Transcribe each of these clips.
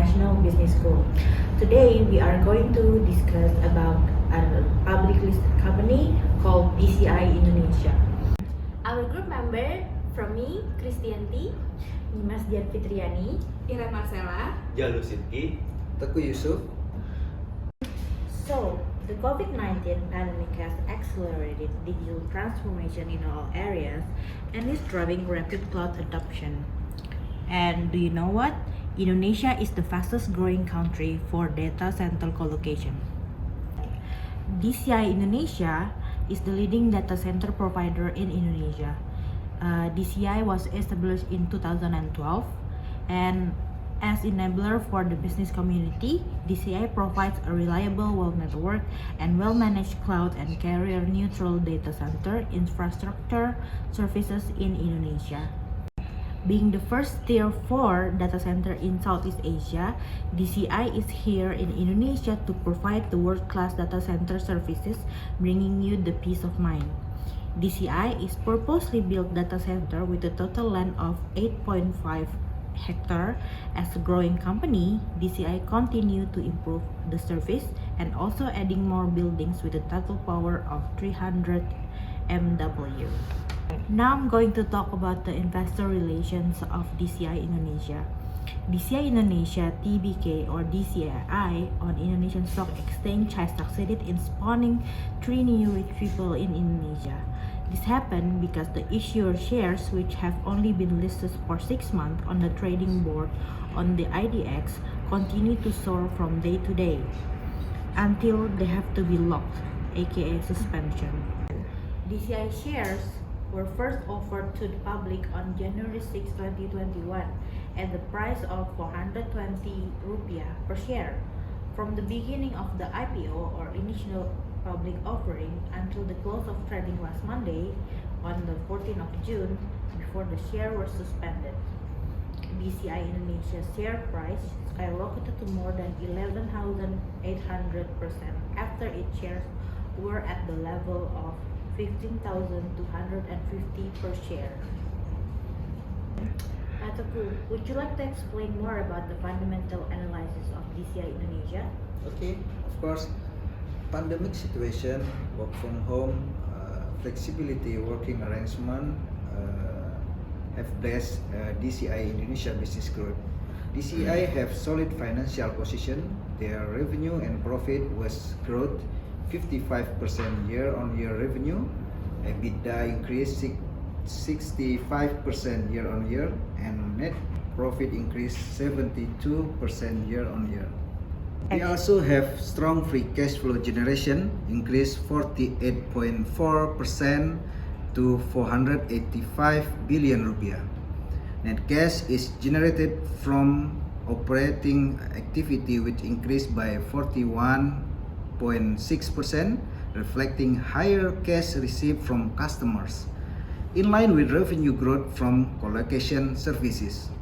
International Business School. Today we are going to discuss about a public listed company called DCI Indonesia. Our group member from me, Kristianti, Nimas Dian Fitriani, Ira Marcella. Jalu Sidki. Teguh Yusuf. So, the COVID-19 pandemic has accelerated digital transformation in all areas and is driving rapid cloud adoption. And do you know what? Indonesia is the fastest growing country for data center colocation. DCI Indonesia is the leading data center provider in Indonesia. DCI was established in 2012 and as enabler for the business community, DCI provides a reliable, well-networked, and well-managed cloud and carrier-neutral data center infrastructure services in Indonesia. Being the first Tier 4 data center in Southeast Asia, DCI is here in Indonesia to provide the world-class data center services, bringing you the peace of mind. DCI is purposely built data center with a total land of 8.5 hectare. As a growing company, DCI continue to improve the service and also adding more buildings with a total power of 300 MW. Now I'm going to talk about the investor relations of DCI Indonesia. DCI Indonesia TBK or DCI on Indonesian Stock Exchange has succeeded in spawning 3 new rich people in Indonesia. This happened because the issuer shares, which have only been listed for 6 months on the trading board on the IDX, continue to soar from day to day until they have to be locked, aka suspension. DCI shares were first offered to the public on January 6, 2021 at the price of 420 rupiah per share. From the beginning of the IPO or initial public offering until the close of trading last Monday on the 14th of June before the share were suspended. DCI Indonesia share price skyrocketed to more than 11,800% after its shares were at the level of 15,250 per share. Teguh, would you like to explain more about the fundamental analysis of DCI Indonesia? Okay, of course. Pandemic situation, work from home, flexibility working arrangement have blessed DCI Indonesia business growth. DCI have solid financial position. Their revenue and profit was growth 55% year-on-year revenue. EBITDA increased 65% year-on-year, and net profit increased 72% year-on-year. We also have strong free cash flow generation, increased 48.4% to 485 billion rupiah. Net cash is generated from operating activity, which increased by 41.6%, reflecting higher cash received from customers, in line with revenue growth from colocation services.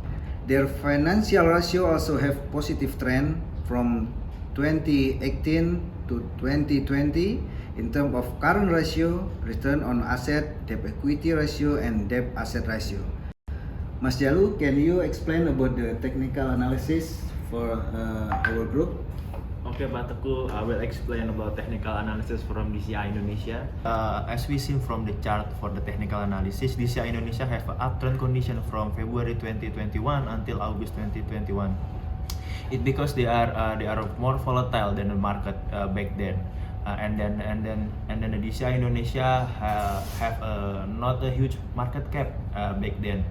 Their financial ratio also have positive trend from 2018 to 2020 in terms of current ratio, return on asset, debt equity ratio, and debt asset ratio. Mas Jalu, can you explain about the technical analysis for our group? Okay, Pak Teguh, I will explain about technical analysis from DCI Indonesia. As we see from the chart for the technical analysis, DCI Indonesia have an uptrend condition from February 2021 until August 2021. It because they are more volatile than the market back then, and then the DCI Indonesia have not a huge market cap back then,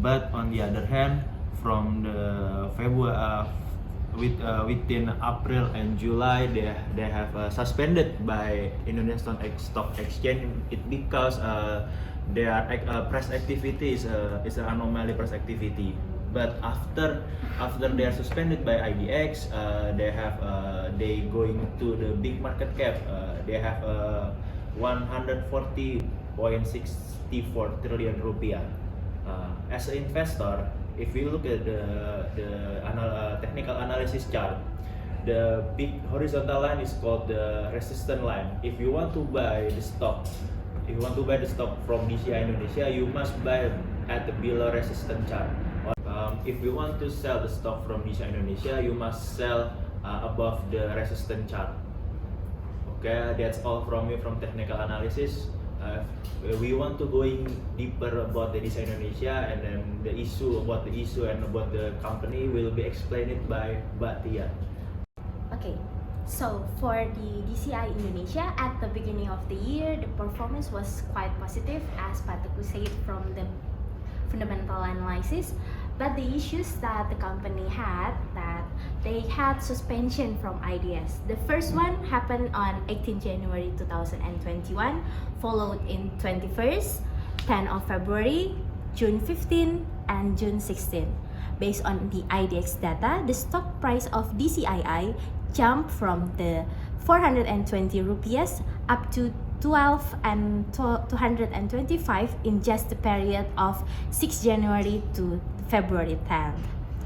but on the other hand, from the February within April and July, they have suspended by Indonesian Stock Exchange. It because their press activity is an anomaly press activity. But after they are suspended by IDX, they going to the big market cap. They have 140.64 trillion rupiah. As an investor, if you look at the technical analysis chart, the big horizontal line is called the resistance line. If you want to buy the stock from DCI Indonesia, you must buy at the below resistance chart. if we want to sell the stock from DCI Indonesia, you must sell above the resistance chart. Okay, that's all from me from technical analysis. We want to going deeper about the DCI Indonesia, and then the issue and about the company will be explained by Mbak Tia. Okay, so for the DCI Indonesia, at the beginning of the year, the performance was quite positive, as Pak Teguh said from the fundamental analysis. But the issues that the company had, that they had suspension from IDS. The first one happened on 18 January 2021, followed in 21st, 10 of February, June 15, and June 16. Based on the IDX data, the stock price of DCII jumped from the 420 rupiahs up to 12 and 225 in just the period of 6 January to February 10th.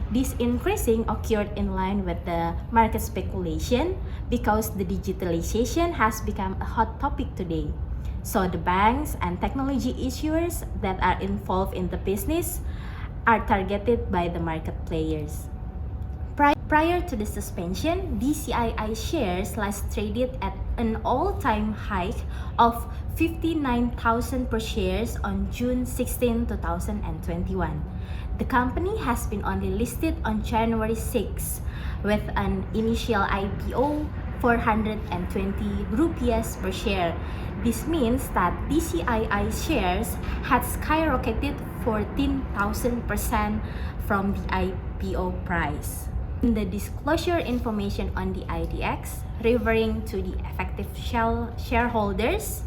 This increasing occurred in line with the market speculation because the digitalization has become a hot topic today. So the banks and technology issuers that are involved in the business are targeted by the market players. Prior to the suspension, DCII shares last traded at an all-time high of 59,000 per shares on June 16, 2021. The company has been only listed on January 6 with an initial IPO 420 rupiahs per share. This means that DCII shares had skyrocketed 14,000% from the IPO price. In the disclosure information on the IDX, referring to the effective shareholders,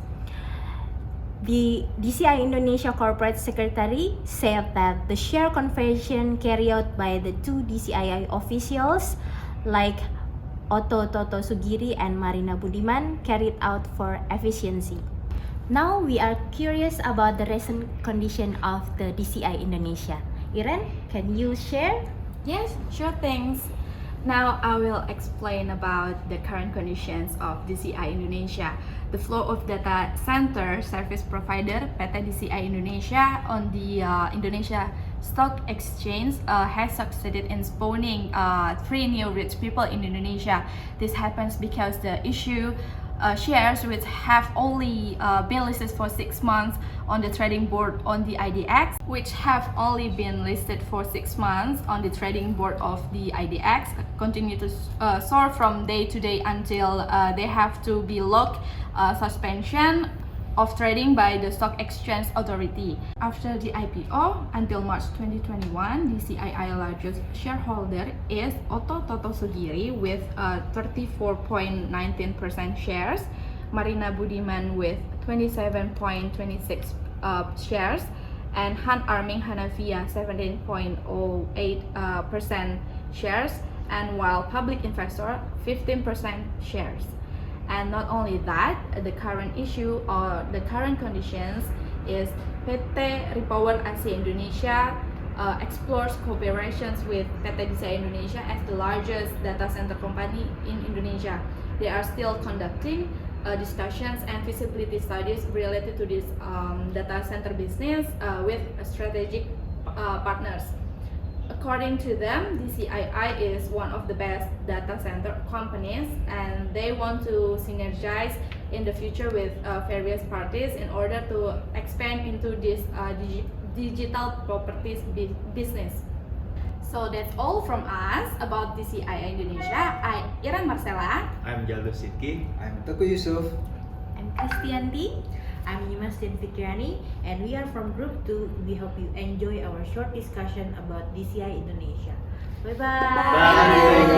the DCI Indonesia Corporate Secretary said that the share conversion carried out by the two DCII officials like Otto Toto Sugiri and Marina Budiman carried out for efficiency. Now we are curious about the recent condition of the DCI Indonesia. Iren, can you share? Yes, sure things. Now I will explain about the current conditions of DCI Indonesia. The flow of data center service provider PT DCI Indonesia on the Indonesia Stock Exchange has succeeded in spawning 3 new rich people in Indonesia. This happens because the issue shares which have only been listed for 6 months on the trading board on the IDX, which have only been listed for 6 months on the trading board of the IDX, continue to soar from day to day until they have to be locked suspension of trading by the Stock Exchange Authority. After the IPO, until March 2021, DCII largest shareholder is Otto Toto Sugiri with 34.19% shares, Marina Budiman with 27.26 shares, and Han Arming Hanafia 17.08% shares, and while public investor 15% shares. And not only that, the current issue or the current conditions is PT Repower Asia Indonesia explores cooperations with PT DCI Indonesia as the largest data center company in Indonesia. They are still conducting discussions and feasibility studies related to this data center business with strategic partners. According to them, DCII is one of the best data center companies, and they want to synergize in the future with various parties in order to expand into this digital properties business. So that's all from us about DCII Indonesia. I'm Iren Marcella. I'm Jaldo Sidki. I'm Teguh Yusuf. I'm Kristianti. I'm Yumastin Fikrani, and we are from Group 2. We hope you enjoy our short discussion about DCI Indonesia. Bye-bye. Bye.